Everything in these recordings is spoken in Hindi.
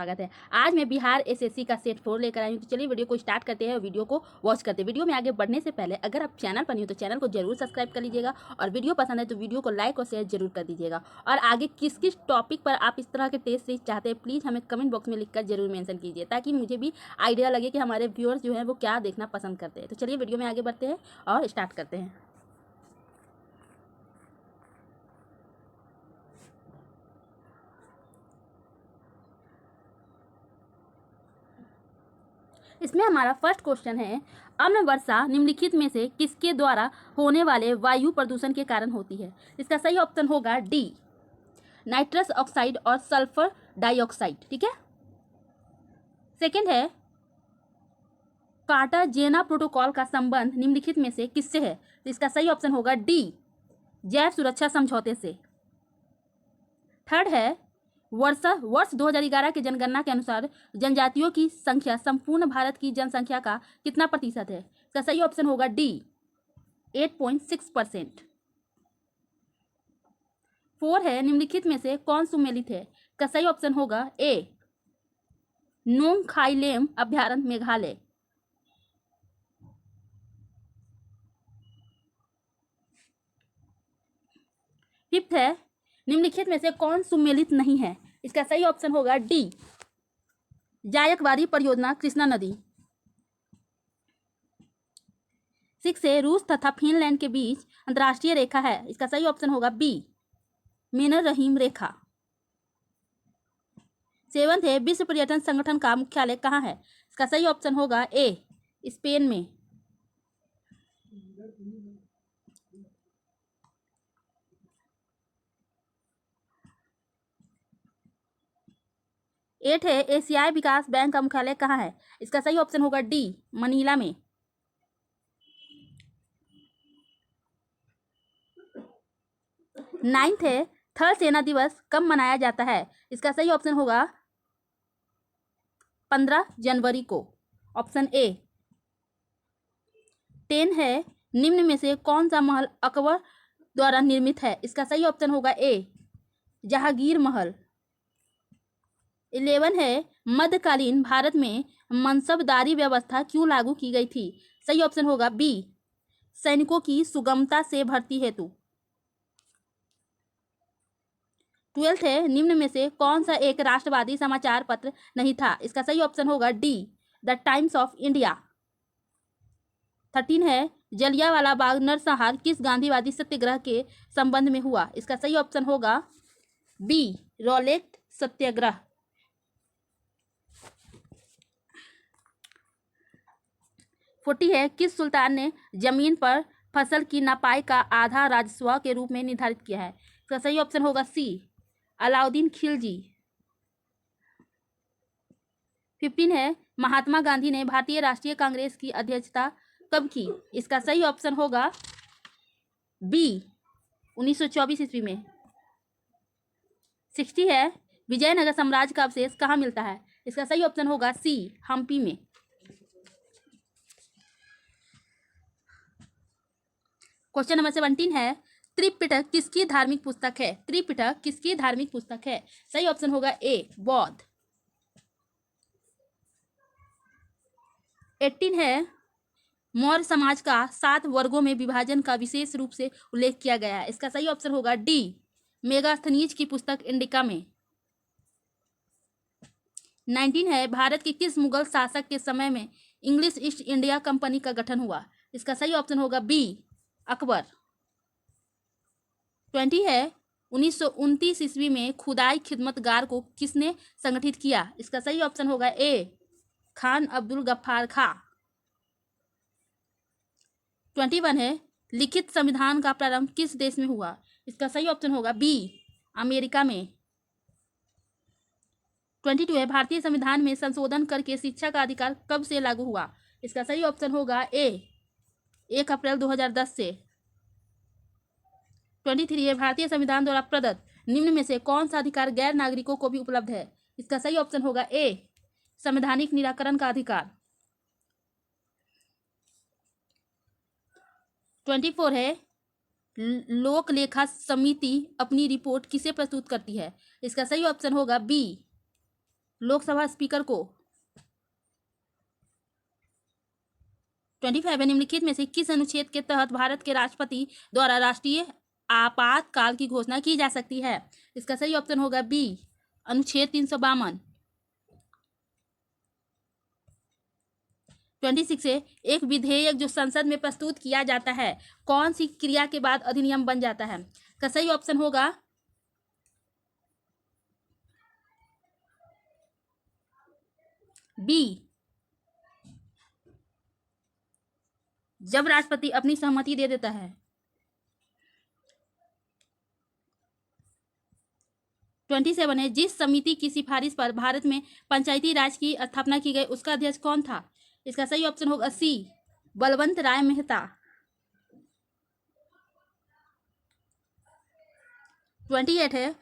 स्वागत है। आज मैं बिहार एसएससी का सेट 4 लेकर आई हूँ। तो चलिए वीडियो को स्टार्ट करते हैं और वीडियो को वॉच करते हैं। वीडियो में आगे बढ़ने से पहले अगर आप चैनल पर नहीं हो तो चैनल को जरूर सब्सक्राइब कर लीजिएगा और वीडियो पसंद है तो वीडियो को लाइक और शेयर जरूर कर दीजिएगा। और आगे किस किस टॉपिक पर आप इस तरह के टेस्ट सीरीज चाहते हैं प्लीज़ हमें कमेंट बॉक्स में लिखकर जरूर मेंशन कीजिए, ताकि मुझे भी आइडिया लगे कि हमारे व्यूअर्स जो हैं वो क्या देखना पसंद करते हैं। तो चलिए वीडियो में आगे बढ़ते हैं और स्टार्ट करते हैं। इसमें हमारा फर्स्ट क्वेश्चन है, अम्ल वर्षा निम्नलिखित में से किसके द्वारा होने वाले वायु प्रदूषण के कारण होती है? इसका सही ऑप्शन होगा डी, नाइट्रस ऑक्साइड और सल्फर डाइऑक्साइड। ठीक है। सेकंड है, कार्टाजेना प्रोटोकॉल का संबंध निम्नलिखित में से किससे है? तो इसका सही ऑप्शन होगा डी, जैव सुरक्षा समझौते से। थर्ड है, वर्ष 2011 की जनगणना के अनुसार जनजातियों की संख्या संपूर्ण भारत की जनसंख्या का कितना प्रतिशत है? इसका सही ऑप्शन होगा डी, 8.6%। 4 है, निम्नलिखित में से कौन सुमेलित है? इसका सही ऑप्शन होगा ए, नोंगखाइलेम अभ्यारण्य मेघालय। फिफ्थ है, निम्नलिखित में से कौन सुमेलित नहीं है? इसका सही ऑप्शन होगा डी, जायकवाड़ी परियोजना कृष्णा नदी। 6 है, रूस तथा फिनलैंड के बीच अंतर्राष्ट्रीय रेखा है। इसका सही ऑप्शन होगा बी, मेनर रहीम रेखा। 7 है, विश्व पर्यटन संगठन का मुख्यालय कहाँ है? इसका सही ऑप्शन होगा ए, स्पेन में। 8 है, एशियाई विकास बैंक का मुख्यालय कहाँ है? इसका सही ऑप्शन होगा डी, मनीला में। 9 है, थल सेना दिवस कब मनाया जाता है? इसका सही ऑप्शन होगा 15 जनवरी को, ऑप्शन ए। 10 है, निम्न में से कौन सा महल अकबर द्वारा निर्मित है? इसका सही ऑप्शन होगा ए, जहांगीर महल। 11 है, मध्यकालीन भारत में मनसबदारी व्यवस्था क्यों लागू की गई थी? सही ऑप्शन होगा बी, सैनिकों की सुगमता से भर्ती हेतु। 12 है, निम्न में से कौन सा एक राष्ट्रवादी समाचार पत्र नहीं था? इसका सही ऑप्शन होगा D, the times of India. 13 है, जलियांवाला बाग नरसंहार किस गांधीवादी सत्याग्रह के संबंध में हुआ? इसका सही ऑप्शन होगा बी, रॉलेट सत्याग्रह। 40 है, किस सुल्तान ने जमीन पर फसल की नपाई का आधा राजस्व के रूप में निर्धारित किया है? इसका सही ऑप्शन होगा सी, अलाउद्दीन खिलजी। 15 है, महात्मा गांधी ने भारतीय राष्ट्रीय कांग्रेस की अध्यक्षता कब की? इसका सही ऑप्शन होगा बी, 1924 ईस्वी में। 60 है, विजयनगर साम्राज्य का अवशेष कहाँ मिलता है? इसका सही ऑप्शन होगा सी, हम्पी में। क्वेश्चन नंबर 17 है, त्रिपिटक किसकी धार्मिक पुस्तक है? त्रिपिटक किसकी धार्मिक पुस्तक है? सही ऑप्शन होगा ए, बौद्ध। 18 है, मौर्य समाज का 7 वर्गों में विभाजन का विशेष रूप से उल्लेख किया गया है। इसका सही ऑप्शन होगा डी, मेगास्थनीज की पुस्तक इंडिका में। 19 है, भारत के किस मुगल शासक के समय में इंग्लिश ईस्ट इंडिया कंपनी का गठन हुआ? इसका सही ऑप्शन होगा बी, अकबर। 20 है, 1929 ईस्वी में खुदाई खिदमतगार को किसने संगठित किया? इसका सही ऑप्शन होगा ए, खान अब्दुल गफ्फार खां। 21 है, लिखित संविधान का प्रारंभ किस देश में हुआ? इसका सही ऑप्शन होगा बी, अमेरिका में। 22 है, भारतीय संविधान में संशोधन करके शिक्षा का अधिकार कब से लागू हुआ? इसका सही ऑप्शन होगा ए, 1 अप्रैल 2010 से। 23 है, भारतीय संविधान द्वारा प्रदत्त निम्न में से कौन सा अधिकार गैर नागरिकों को भी उपलब्ध है? इसका सही ऑप्शन होगा ए, संवैधानिक निराकरण का अधिकार। 24 है, लोक लेखा समिति अपनी रिपोर्ट किसे प्रस्तुत करती है? इसका सही ऑप्शन होगा बी, लोकसभा स्पीकर को। 25 है, निम्नलिखित में से किस अनुच्छेद के तहत भारत के राष्ट्रपति द्वारा राष्ट्रीय आपातकाल की घोषणा की जा सकती है? इसका सही ऑप्शन होगा बी, अनुच्छेद 352। 26 है, एक विधेयक जो संसद में प्रस्तुत किया जाता है कौन सी क्रिया के बाद अधिनियम बन जाता है? इसका सही ऑप्शन होगा बी, जब राष्ट्रपति अपनी सहमति दे देता है। 27 है, जिस समिति की सिफारिश पर भारत में पंचायती राज की स्थापना की गई उसका अध्यक्ष कौन था? इसका सही ऑप्शन होगा सी, बलवंत राय मेहता। 28 है,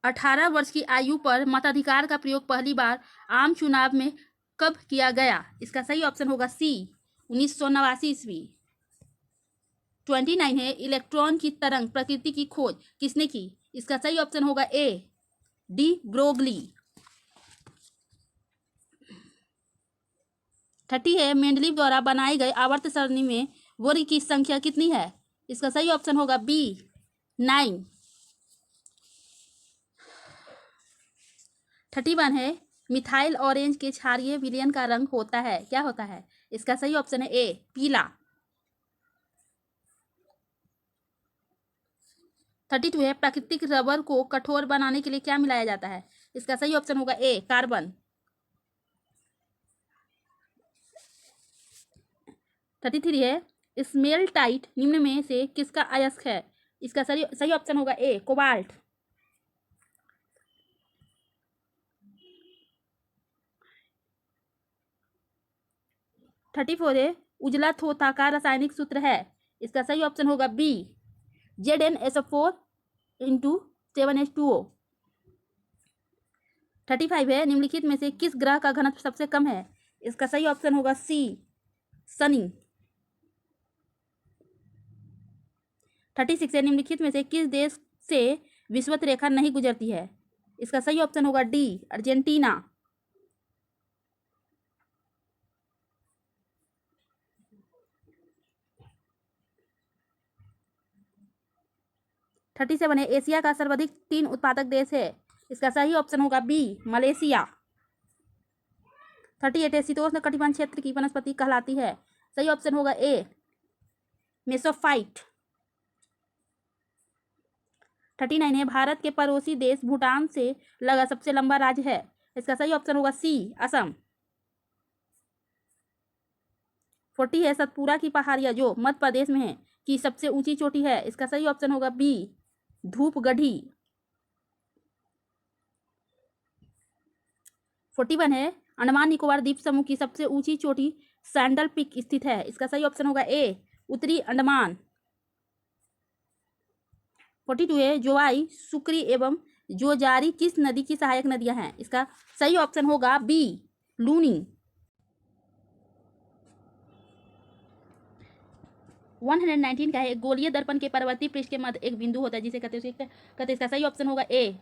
18 वर्ष की आयु पर मताधिकार का प्रयोग पहली बार आम चुनाव में कब किया गया? इसका सही ऑप्शन होगा सी, 1989 ईस्वी। 29 है, इलेक्ट्रॉन की तरंग प्रकृति की खोज किसने की? इसका सही ऑप्शन होगा ए, डी ब्रोगली। 30 है, मेंडलीव द्वारा बनाई गई आवर्त सारणी में वर्ग की संख्या कितनी है? इसका सही ऑप्शन होगा बी, 9। 31 है, मिथाइल ऑरेंज के क्षारीय विलयन का रंग होता है, क्या होता है? इसका सही ऑप्शन है ए, पीला। 32 है, प्राकृतिक रबर को कठोर बनाने के लिए क्या मिलाया जाता है? इसका सही ऑप्शन होगा ए, कार्बन। 33 है, स्मेल्टाइट निम्न में से किसका अयस्क है? इसका सही ऑप्शन होगा ए, कोबाल्ट। 34 है, उजला थोथा का रासायनिक सूत्र है? इसका सही ऑप्शन होगा बी, ZnSO4 इंटू 7H2O। 35 है, निम्नलिखित में से किस ग्रह का घनत्व सबसे कम है? इसका सही ऑप्शन होगा सी, शनि। 36 है, निम्नलिखित में से किस देश से विषुवत रेखा नहीं गुजरती है? इसका सही ऑप्शन होगा डी, अर्जेंटीना। 37 है, एशिया का सर्वाधिक टीन उत्पादक देश है? इसका सही ऑप्शन होगा बी, मलेशिया। 38 है, शीतोष्ण कटिबंध क्षेत्र की वनस्पति कहलाती है? सही ऑप्शन होगा ए, मेसोफाइट। 39 है, भारत के पड़ोसी देश भूटान से लगा सबसे लंबा राज्य है? इसका सही ऑप्शन होगा सी, असम। 40 है, सतपुरा की पहाड़ियां जो मध्य प्रदेश में है की सबसे ऊंची चोटी है? इसका सही ऑप्शन होगा बी, धूपगढ़ी। 41 है, अंडमान निकोबार द्वीप समूह की सबसे ऊंची चोटी सैंडल पीक स्थित है? इसका सही ऑप्शन होगा ए, उत्तरी अंडमान। 42 है, जोवाई, सुक्री एवं जोजारी किस नदी की सहायक नदियां हैं? इसका सही ऑप्शन होगा बी, लूनी। 119 का है, गोलीय दर्पण के परवर्ती पृष्ठ के मध्य एक बिंदु होता है जिसे कहते इसका सही ऑप्शन होगा ए,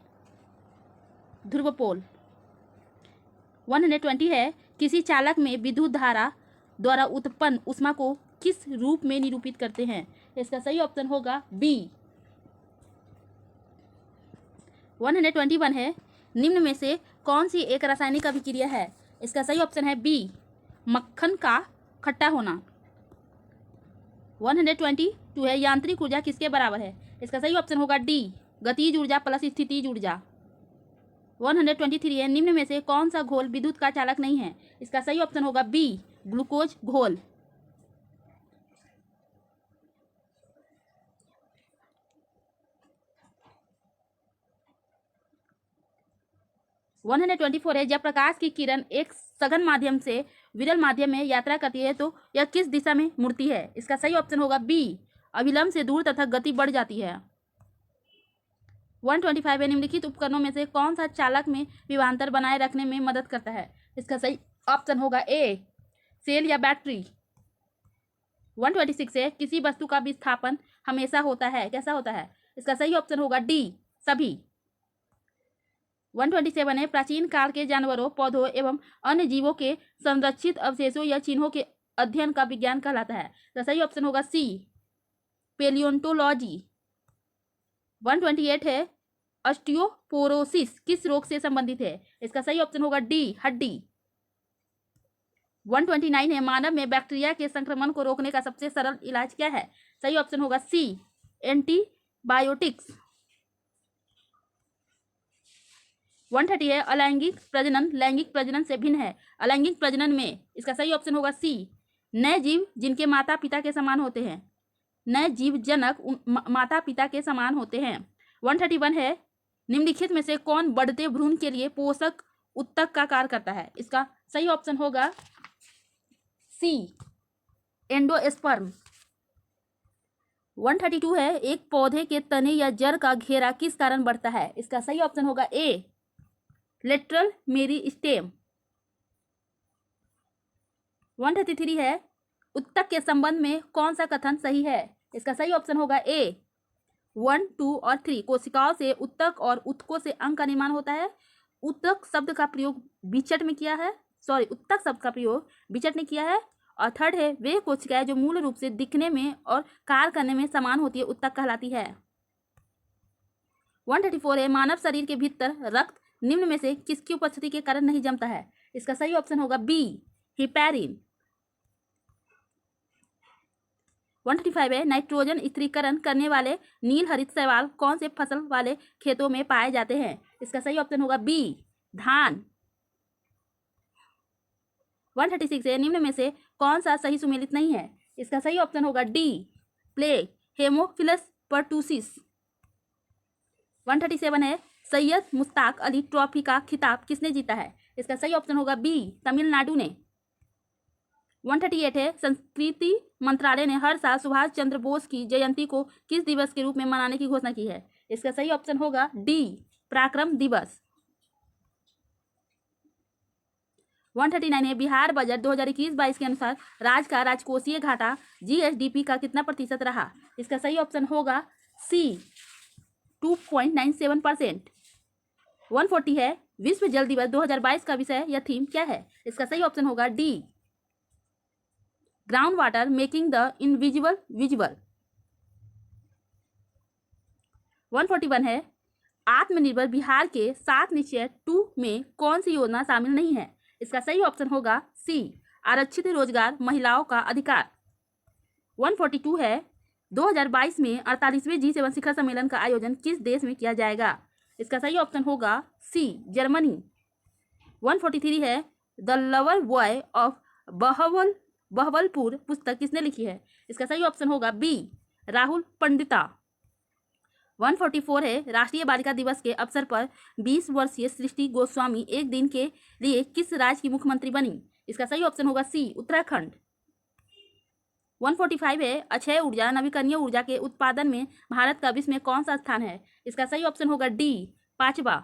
ध्रुव पोल। 120 है, किसी चालक में विद्युत धारा द्वारा उत्पन्न ऊष्मा को किस रूप में निरूपित करते हैं? इसका सही ऑप्शन होगा बी। 121 है, निम्न में से कौन सी एक रासायनिक अभिक्रिया है? इसका सही ऑप्शन है बी, मक्खन का खट्टा होना। 122 है, यांत्रिक ऊर्जा किसके बराबर है? इसका सही ऑप्शन होगा डी, गतिज ऊर्जा प्लस स्थितिज ऊर्जा। 123 है, निम्न में से कौन सा घोल विद्युत का चालक नहीं है? इसका सही ऑप्शन होगा बी, ग्लूकोज घोल। 124 है, जब प्रकाश की किरण एक सघन माध्यम से विरल माध्यम में यात्रा करती है तो यह किस दिशा में मुड़ती है? इसका सही ऑप्शन होगा बी, अभिलंब से दूर तथा गति बढ़ जाती है। 125 है, निम्नलिखित उपकरणों में से कौन सा चालक में विभवांतर बनाए रखने में मदद करता है? इसका सही ऑप्शन होगा ए, सेल या बैटरी। 126 है, किसी वस्तु का विस्थापन हमेशा होता है, कैसा होता है? इसका सही ऑप्शन होगा डी, सभी। 127 है प्राचीन काल के जानवरों, पौधों एवं अन्य जीवों के संरक्षित अवशेषों या चिन्हों के अध्ययन का विज्ञान कहलाता है। तो सही ऑप्शन होगा सी, पेलियोंटोलॉजी। 128 है ऑस्टियोपोरोसिस किस रोग से संबंधित है? इसका सही ऑप्शन होगा डी, हड्डी। 129 है मानव में बैक्टीरिया के संक्रमण को रोकने का सबसे सरल इलाज क्या है? सही ऑप्शन होगा सी, एंटीबायोटिक्स। 130 है अलैंगिक प्रजनन लैंगिक प्रजनन से भिन्न है। अलैंगिक प्रजनन में इसका सही ऑप्शन होगा सी, नए जीव जिनके माता पिता के समान होते हैं। नए जीव जनक माता पिता के समान होते हैं। 131 है निम्नलिखित में से कौन बढ़ते भ्रूण के लिए पोषक उत्तक का कार्य करता है? इसका सही ऑप्शन होगा सी, एंडोस्पर्म। 132 है एक पौधे के तने या जड़ का घेरा किस कारण बढ़ता है? इसका सही ऑप्शन होगा ए, लेटरल मेरिस्टेम। 133 है उत्तक के संबंध में कौन सा कथन सही है? इसका सही ऑप्शन होगा ए, 1, 2 और 3 कोशिकाओं से उत्तक और उत्तकों से अंग का निर्माण होता है। उत्तक शब्द का प्रयोग बिचट में किया है, उत्तक शब्द का प्रयोग बिचट ने किया है। और थर्ड है वे कोशिकाएं जो मूल रूप से दिखने में और कार्य करने में समान होती है उत्तक कहलाती है। 134 है मानव शरीर के भीतर रक्त निम्न में से किसकी उपस्थिति के कारण नहीं जमता है? इसका सही ऑप्शन होगा बी, हिपैरिन। 135 है नाइट्रोजन स्थिरीकरण करने वाले नील हरित शैवाल कौन से फसल वाले खेतों में पाए जाते हैं? इसका सही ऑप्शन होगा बी, धान। 136 है निम्न में से कौन सा सही सुमेलित नहीं है? इसका सही ऑप्शन होगा डी, प्लेग, हेमोफिलस पर्टुसिस। 137 है सैयद मुश्ताक अली ट्रॉफी का खिताब किसने जीता है? इसका सही ऑप्शन होगा बी, तमिलनाडु ने। 138 है संस्कृति मंत्रालय ने हर साल सुभाष चंद्र बोस की जयंती को किस दिवस के रूप में मनाने की घोषणा की है? इसका सही ऑप्शन होगा डी, पराक्रम दिवस। 139 है बिहार बजट 2021-22 के अनुसार राज्य का राजकोषीय घाटा जीएसडीपी का कितना प्रतिशत रहा? इसका सही ऑप्शन होगा सी, 2.97%। 140 है विश्व जल दिवस 2022 का विषय या थीम क्या है? इसका सही ऑप्शन होगा D, ground water making the invisible visible. 141 है आत्मनिर्भर बिहार के 7 निश्चय 2 में कौन सी योजना शामिल नहीं है? इसका सही ऑप्शन होगा सी, आरक्षित रोजगार महिलाओं का अधिकार। 142 है 2022 में 48वें G7 शिखर सम्मेलन का आयोजन किस देश में किया जाएगा? इसका सही ऑप्शन होगा सी, जर्मनी। 143 है the lover boy of Bahawalpur पुस्तक किसने लिखी है? इसका सही ऑप्शन होगा बी, राहुल पंडिता। 144 है राष्ट्रीय बालिका दिवस के अवसर पर 20 वर्षीय सृष्टि गोस्वामी एक दिन के लिए किस राज्य की मुख्यमंत्री बनी? इसका सही ऑप्शन होगा सी, उत्तराखंड। 145 है अक्षय ऊर्जा नवीकरणीय ऊर्जा के उत्पादन में भारत का विश्व में कौन सा स्थान है? इसका सही ऑप्शन होगा डी, 5वां।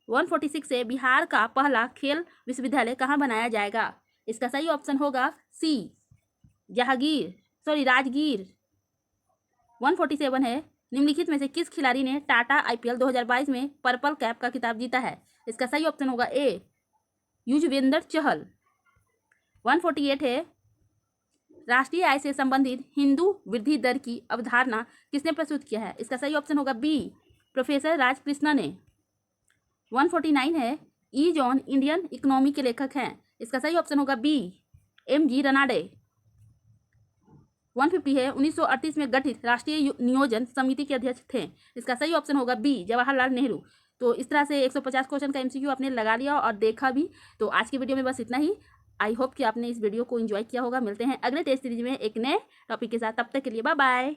146 है बिहार का पहला खेल विश्वविद्यालय कहाँ बनाया जाएगा? इसका सही ऑप्शन होगा सी, राजगीर। 147 है निम्नलिखित में से किस खिलाड़ी ने टाटा आईपीएल 2022 में पर्पल कैप का खिताब जीता है? इसका सही ऑप्शन होगा ए, युजवेंद्र चहल। 148 है राष्ट्रीय आय से संबंधित हिंदू वृद्धि दर की अवधारणा किसने प्रस्तुत किया है? इसका सही ऑप्शन होगा बी, प्रोफेसर राजकृष्ण ने। 149 है ईज ऑन इंडियन इकोनॉमी के लेखक हैं? इसका सही ऑप्शन होगा बी, MG रनाडे। 150 है 1938 में गठित राष्ट्रीय नियोजन समिति के अध्यक्ष थे? इसका सही ऑप्शन होगा बी, जवाहरलाल नेहरू। तो इस तरह से 150 क्वेश्चन का MCQ आपने लगा लिया और देखा भी। तो आज की वीडियो में बस इतना ही। आई होप कि आपने इस वीडियो को एंजॉय किया होगा। मिलते हैं अगले टेस्ट सीरीज में एक नए टॉपिक के साथ। तब तक के लिए बाय बाय।